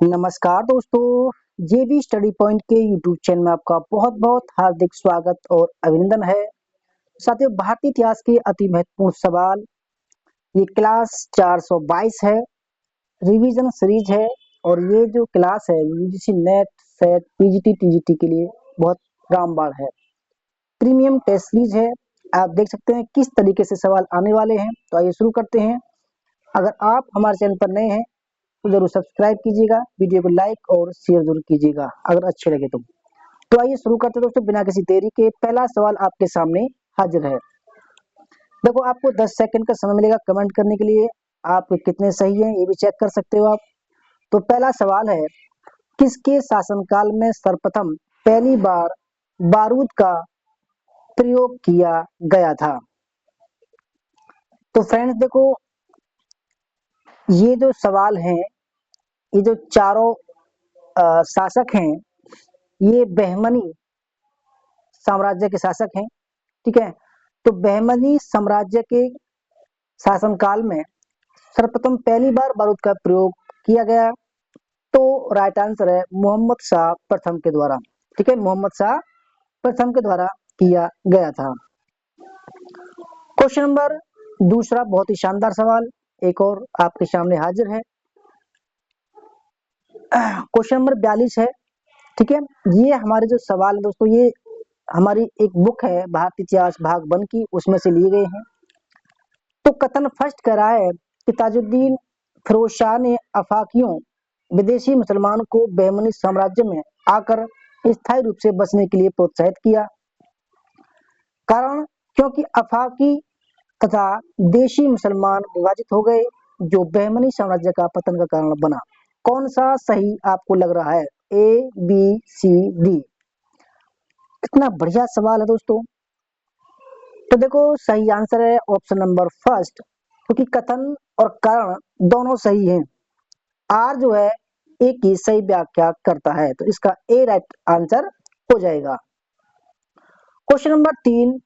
नमस्कार दोस्तों, जे B study point के यूट्यूब चैनल में आपका बहुत बहुत हार्दिक स्वागत और अभिनंदन है। साथियों, भारतीय इतिहास के अति महत्वपूर्ण सवाल, ये क्लास 422 है, रिवीजन सीरीज है। और ये जो क्लास है UGC net set PGT TGT के लिए बहुत रामबाण है, प्रीमियम टेस्ट सीरीज है। आप देख सकते हैं किस तरीके से सवाल आने वाले हैं। तो आइए शुरू करते हैं। अगर आप हमारे चैनल पर नए हैं तो जरूर सब्सक्राइब कीजिएगा, वीडियो को लाइक और शेयर जरूर कीजिएगा अगर अच्छे लगे तो आइए शुरू करते हैं दोस्तों, बिना किसी देरी के। पहला सवाल आपके सामने हाजिर है। देखो, आपको 10 सेकंड का समय मिलेगा कमेंट करने के लिए। आप कितने सही हैं ये भी चेक कर सकते हो आप। तो पहला सवाल है, किसके शासनकाल में सर्वप्रथम पहली बार बारूद का प्रयोग किया गया था? तो फ्रेंड्स देखो, ये जो सवाल है, ये जो चारों शासक हैं, ये बहमनी साम्राज्य के शासक हैं। ठीक है, तो बहमनी साम्राज्य के शासनकाल में सर्वप्रथम पहली बार बारूद का प्रयोग किया गया। तो राइट आंसर है मोहम्मद शाह प्रथम के द्वारा। ठीक है, मोहम्मद शाह प्रथम के द्वारा किया गया था। क्वेश्चन नंबर दूसरा, बहुत ही शानदार सवाल एक और आपके सामने हाजिर है। क्वेश्चन नंबर 42 है। ठीक है, ये हमारे जो सवाल है दोस्तों, ये हमारी एक बुक है भारतीय इतिहास भाग 1 की, उसमें से लिए गए हैं। तो कथन फर्स्ट कर रहा है कि ताजुद्दीन फिरोज शाह ने अफाकियों विदेशी मुसलमानों को बहमनी साम्राज्य में आकर स्थायी रूप से बसने के लिए प्रोत्साहित किया। कारण, क्योंकि अफाकी तथा देशी मुसलमान विभाजित हो गए, जो बहमनी साम्राज्य का पतन का कारण बना। कौन सा सही आपको लग रहा है? ए, बी, सी, डी? कितना बढ़िया सवाल है दोस्तों। तो देखो, सही आंसर है ऑप्शन नंबर फर्स्ट, क्योंकि कथन और कारण दोनों सही हैं। आर जो है एक ही सही व्याख्या करता है, तो इसका ए राइट आंसर हो जाएगा। क्वेश्चन नंबर 3,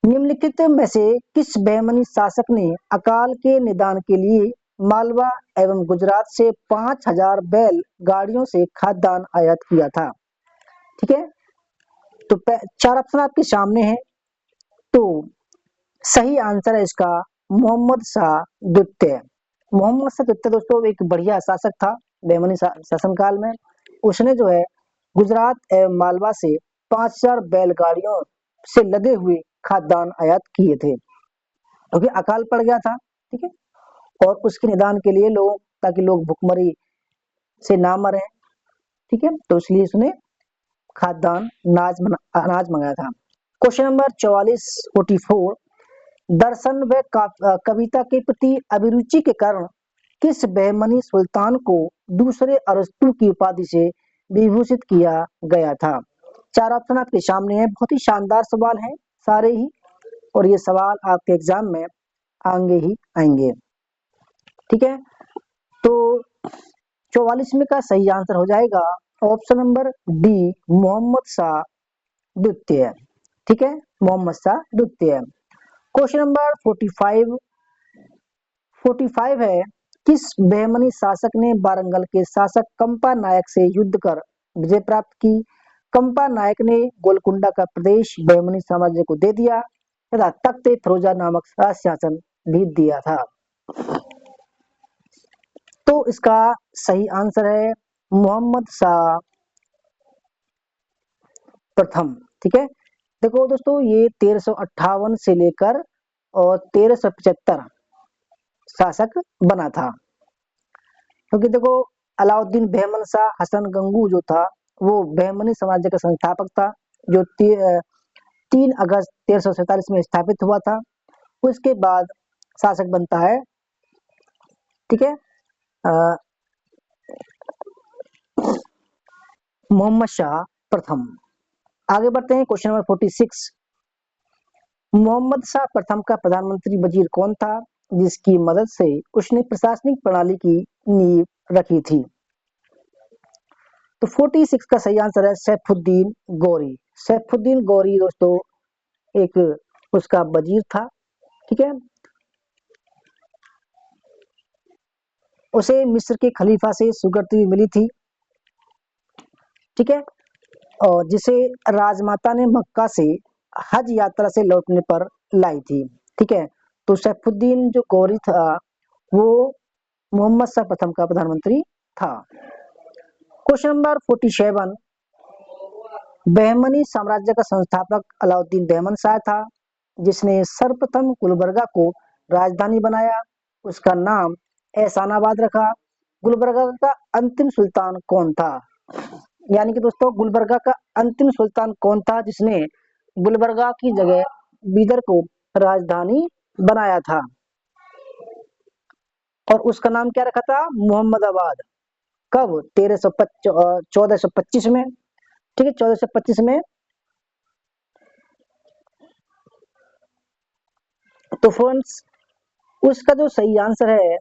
निम्नलिखित में से किस बहमनी शासक ने अकाल के निदान के लिए मालवा एवं गुजरात से 5000 बैल गाड़ियों से खाद्यान्न आयात किया था? ठीक है, तो 4 ऑप्शन आपके सामने हैं। तो सही आंसर है इसका मोहम्मद शाह द्वितीय। मोहम्मद शाह द्वितीय दोस्तों एक बढ़िया शासक था बहमनी शासनकाल में। उसने जो है गुजरात एवं मालवा से 5000 बैलगाड़ियों से लदे हुए खाद्यान्न आयात किए थे, क्योंकि अकाल पड़ गया था। ठीक है, और उसके निदान के लिए लोग, ताकि लोग भुखमरी से ना मरे। ठीक है, तो इसलिए उसने खाद्यान्न अनाज मंगाया था। क्वेश्चन नंबर 44 दर्शन व कविता के प्रति अभिरुचि के कारण किस बहमनी सुल्तान को दूसरे अरस्तु की उपाधि से विभूषित किया गया था? 4 ऑप्शन आपके सामने है। बहुत ही शानदार सवाल है सारे ही, और ये सवाल आपके एग्जाम में आएंगे ही आएंगे। ठीक है, तो 44 में का सही आंसर हो जाएगा option number D, Mohammed Shah द्वितीय। ठीक है, मोहम्मद शाह द्वितीय। क्वेश्चन नंबर 45 है, किस बहमनी शासक ने वारंगल के शासक कंपा नायक से युद्ध कर विजय प्राप्त की? कंपा नायक ने गोलकुंडा का प्रदेश बहमनी साम्राज्य को दे दिया तथा तख्त फिरोजा नामक शासन भी दिया था। तो इसका सही आंसर है मोहम्मद शाह प्रथम। ठीक है, देखो दोस्तों, ये 1358 से लेकर और 1375 शासक बना था। क्योंकि देखो, अलाउद्दीन बहमन शाह हसन गंगू जो था, वो बहमनी साम्राज्य का संस्थापक था, जो 3 अगस्त 1347 में स्थापित हुआ था। उसके बाद शासक बनता है, ठीक है, मोहम्मद शाह प्रथम। आगे बढ़ते हैं, क्वेश्चन नंबर 46, मोहम्मद शाह प्रथम का प्रधानमंत्री वजीर कौन था जिसकी मदद से उसने प्रशासनिक प्रणाली की नींव रखी थी? तो 46 का सही आंसर है सैफुद्दीन गौरी। सैफुद्दीन गौरी दोस्तों एक उसका वजीर था। ठीक है, उसे मिस्र के खलीफा से सुगंधी मिली थी, ठीक है, और जिसे राजमाता ने मक्का से हज यात्रा से लौटने पर लाई थी, ठीक है। तो सैफुद्दीन जो गौरी था वो मोहम्मद शाह प्रथम का प्रधानमंत्री था। क्वेश्चन नंबर 47, बहमनी साम्राज्य का संस्थापक अलाउद्दीन बहमन शाह था, जिसने सर्वप्रथम गुलबर्गा को राजधानी बनाया। उसका नाम एहसानाबाद रखा। गुलबर्गा का अंतिम सुल्तान कौन था? यानी कि दोस्तों गुलबर्गा का अंतिम सुल्तान कौन था जिसने गुलबर्गा की जगह बीदर को राजधानी बनाया था? और उसका नाम क्या रखा था? मोहम्मदाबाद। कब? 1425 में, ठीक है, 1425 में। तो फ्रेंड्स उसका जो सही आंसर है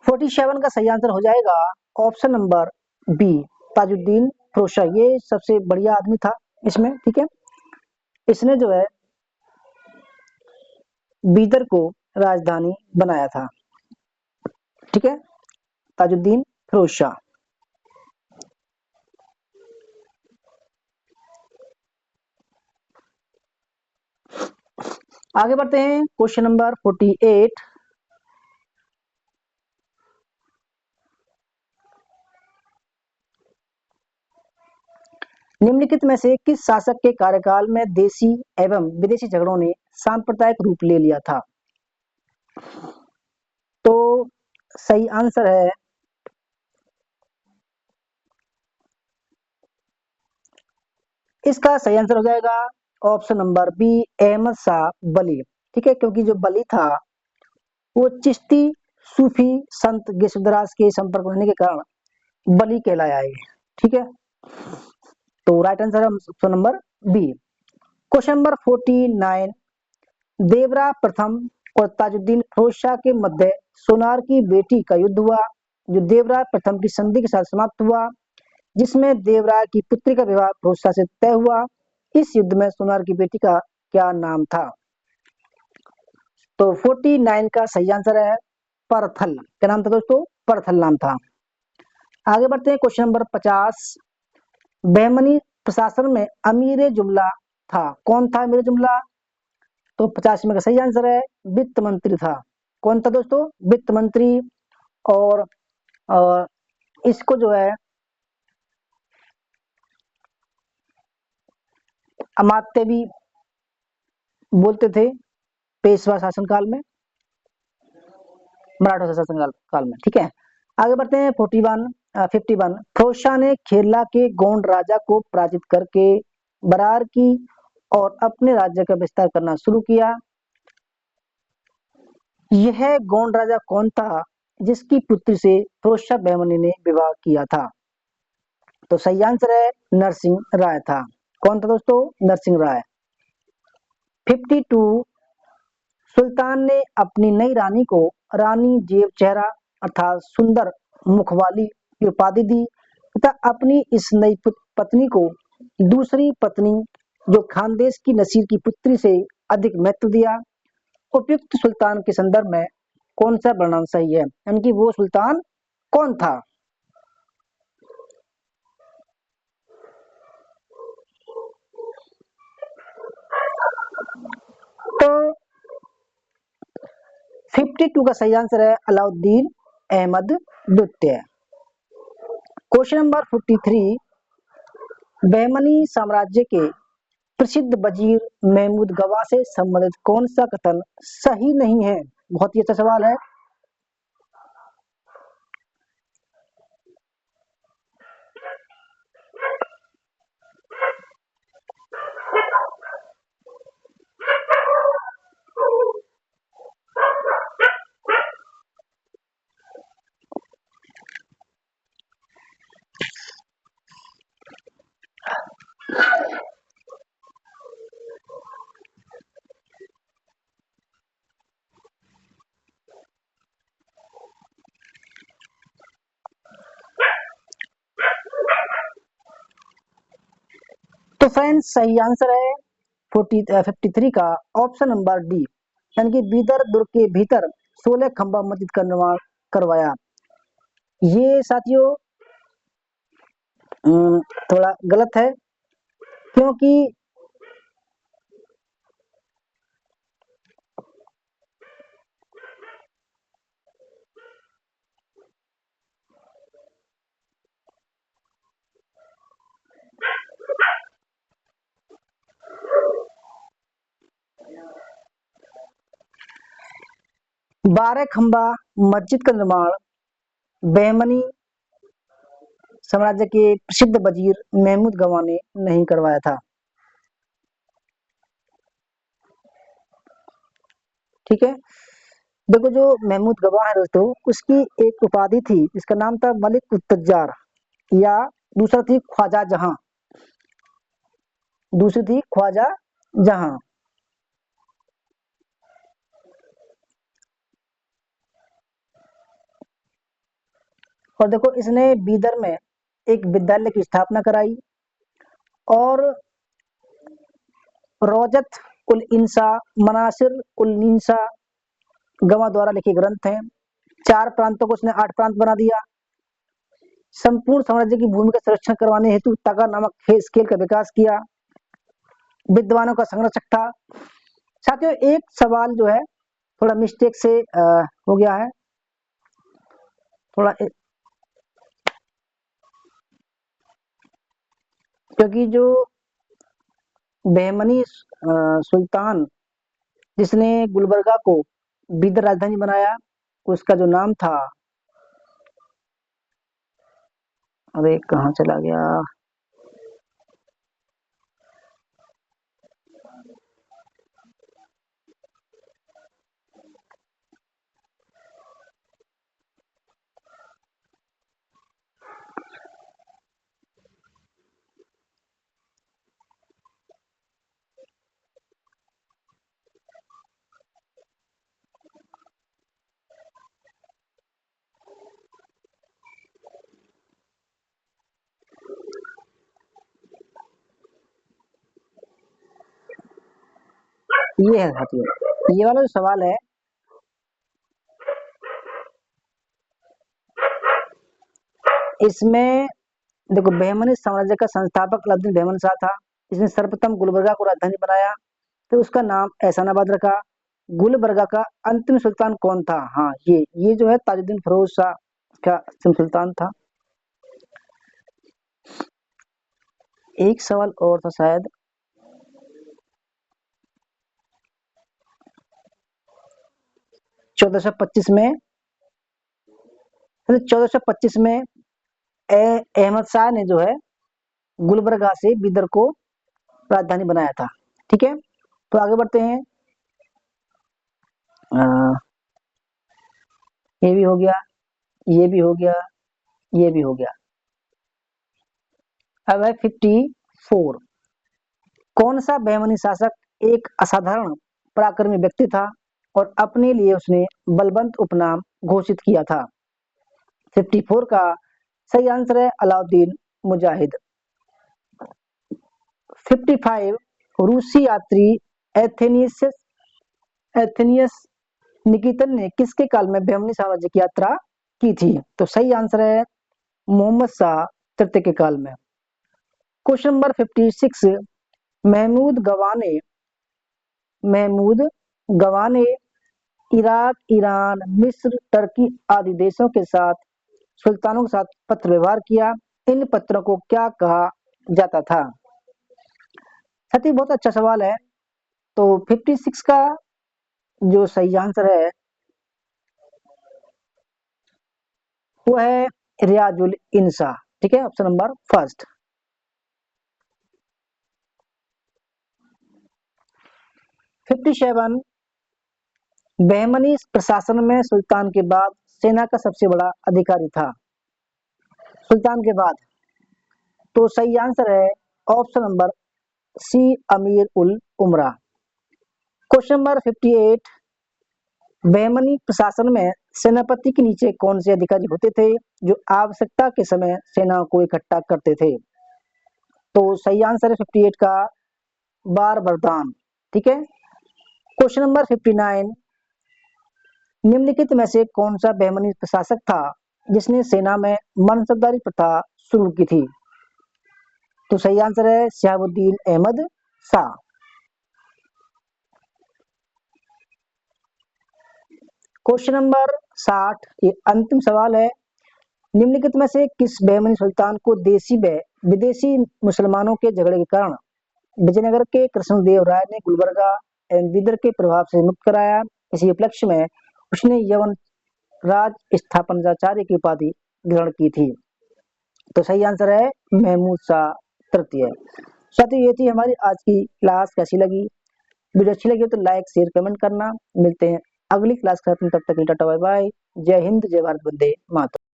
47 का सही आंसर हो जाएगा option number B, Tajuddin Firoz Shah. ये सबसे बढ़िया आदमी था इसमें, ठीक है। इसने जो है बीदर को राजधानी बनाया था, ठीक है, ताजुद्दीन फिरोज शाह। आगे बढ़ते हैं, क्वेश्चन नंबर 48, निम्नलिखित में से किस शासक के कार्यकाल में देशी एवं विदेशी झगड़ों ने सांप्रदायिक रूप ले लिया था? तो सही आंसर है इसका सही आंसर हो जाएगा option number B, Ahmad Shah बली, ठीक है, क्योंकि जो बली था वो चिश्ती सूफी संत गिरसुदास के संपर्क में रहने के कारण बली कहलाया है, ठीक है। तो राइट आंसर है option number B. Question number 49, Devara प्रथम और ताजुद्दीन फिरोज शाह के मध्य सोनार की बेटी का युद्ध हुआ, जो देवरा प्रथम की संधि के साथ समाप्त हुआ, जिसमें देवराय की पुत्री का विवाह फिरोज शाह से तय हुआ। इस युद्ध में सोनार की बेटी का क्या नाम था? तो 49 का सही आंसर है परथल। क्या नाम था दोस्तों? परथल नाम था। आगे बढ़ते हैं, क्वेश्चन नंबर 50, बहमनी प्रशासन में अमीर जुमला था, कौन था अमीर जुमला? तो 50 में का सही आंसर है वित्त मंत्री था। कौन था दोस्तों? वित्त मंत्री। और इसको जो है अमात्य भी बोलते थे पेशवा शासनकाल में, मराठा शासन काल में, ठीक है। आगे बढ़ते हैं 51, फिरोज शाह ने खेरला के गोंड राजा को पराजित करके बरार की और अपने राज्य का विस्तार करना शुरू किया। यह गोंड राजा कौन था जिसकी पुत्री से फिरोज शाह बहमनी ने विवाह किया था? तो सही आंसर है नरसिंह राय था। कौन था दोस्तों? नरसिंह राय। 52, सुल्तान ने अपनी नई रानी को रानी जेब चेहरा अर्थात सुंदर मुख वाली की उपाधि दी तथा अपनी इस नई पत्नी को दूसरी पत्नी जो खानदेश की नसीर की पुत्री से अधिक महत्व दिया। उपयुक्त सुल्तान के संदर्भ में कौन सा वर्णन सही है, यानी कि वो सुल्तान कौन था? तो 52 का सही आंसर है अलाउद्दीन अहमद द्वितीय। क्वेश्चन नंबर 43, बहमनी साम्राज्य के प्रसिद्ध वजीर महमूद गवा से संबंधित कौन सा कथन सही नहीं है? बहुत ही अच्छा सवाल है। तो फ्रेंड्स सही आंसर है 53 का ऑप्शन नंबर डी, यानी कि बीदर दुर्ग के भीतर 16 खंबा मस्जिद का निर्माण करवाया। ये साथियों थोड़ा गलत है, क्योंकि 12 खंबा मस्जिद का निर्माण बहमनी साम्राज्य के प्रसिद्ध वजीर महमूद गवा ने नहीं करवाया था। ठीक है, देखो जो महमूद गवा है दोस्तों, उसकी एक उपाधि थी जिसका नाम था मलिक उत्तजार, या दूसरा थी ख्वाजा जहां, दूसरी थी ख्वाजा जहां। और देखो इसने बीदर में एक विद्यालय की स्थापना कराई, और रोजत उल इंसा, मनासिर उल इंसा गवा द्वारा लिखे ग्रंथ हैं। 4 प्रांतों को उसने 8 प्रांत बना दिया। संपूर्ण साम्राज्य की भूमि का संरक्षण करवाने हेतु तगा नामक स्केल का विकास किया। विद्वानों का संरक्षक था। साथियों एक सवाल जो है थोड़ा मिस्टेक से हो गया है, थोड़ा क्योंकि जो बहमनी सुल्तान जिसने गुलबर्गा को बीदर राजधानी बनाया, उसका जो नाम था, अरे कहाँ चला गया, ये है साथियों, ये वाला जो सवाल है, इसमें देखो बहमनी साम्राज्य का संस्थापक अलाउद्दीन बहमन शाह था। इसने सर्वप्रथम गुलबर्गा को राजधानी बनाया, तो उसका नाम एहसानाबाद रखा। गुलबर्गा का अंतिम सुल्तान कौन था? हाँ, ये जो है ताजुद्दीन फिरोज शाह का अंतिम सुल्तान था। एक सवाल और था शायद, 1425 में, 1425 में अहमद शाह ने जो है गुलबर्गा से बीदर को राजधानी बनाया था। ठीक है, तो आगे बढ़ते हैं। ये भी हो गया, ये भी हो गया, ये भी हो गया। अब है 54। कौन सा बहमनी शासक एक असाधारण पराक्रमी व्यक्ति था और अपने लिए उसने बलवंत उपनाम घोषित किया था? 54 का सही आंसर है अलाउद्दीन मुजाहिद। 55 रूसी यात्री एथेनियस एथेनियस निकितन ने किसके काल में बहमनी साम्राज्य की यात्रा की थी? तो सही आंसर है मोहम्मद शाह तृतीय के काल में। क्वेश्चन नंबर 56, महमूद गवा ने इराक, ईरान, मिस्र, टर्की आदि देशों के साथ सुल्तानों के साथ पत्र व्यवहार किया। इन पत्रों को क्या कहा जाता था? साथी बहुत अच्छा सवाल है। तो 56 का जो सही आंसर है वो है रियाजुल इंसा। ठीक है, ऑप्शन नंबर फर्स्ट। 57, बहमनी प्रशासन में सुल्तान के बाद सेना का सबसे बड़ा अधिकारी था? सुल्तान के बाद, तो सही आंसर है ऑप्शन नंबर सी अमीर उल उमरा। क्वेश्चन नंबर 58, बहमनी प्रशासन में सेनापति के नीचे कौन से अधिकारी होते थे जो आवश्यकता के समय सेना को इकट्ठा करते थे? तो सही आंसर है 58 का बार बरदान। ठीक है, क्वेश्चन नंबर 59, निम्नलिखित में से कौन सा बहमनी प्रशासक था जिसने सेना में मनसबदारी प्रथा शुरू की थी? तो सही आंसर है शहाबुद्दीन अहमद शाह। क्वेश्चन नंबर 60, ये अंतिम सवाल है। निम्नलिखित में से किस बहमनी सुल्तान को देसी व विदेशी मुसलमानों के झगड़े के कारण विजयनगर के कृष्णदेव राय ने गुलबर्गा एवं बीदर के प्रभाव से मुक्त कराया? इसी उपलक्ष्य में उसने यवन राज स्थापनाचार्य की उपाधि ग्रहण की थी। तो सही आंसर है महमूद शाह तृतीय। साथियों, ये थी हमारी आज की क्लास। कैसी लगी? वीडियो अच्छी लगी हो तो लाइक शेयर कमेंट करना। मिलते हैं अगली क्लास खत्म, तब तक टाटा बाय बाय। जय हिंद, जय भारत, वंदे मातरम।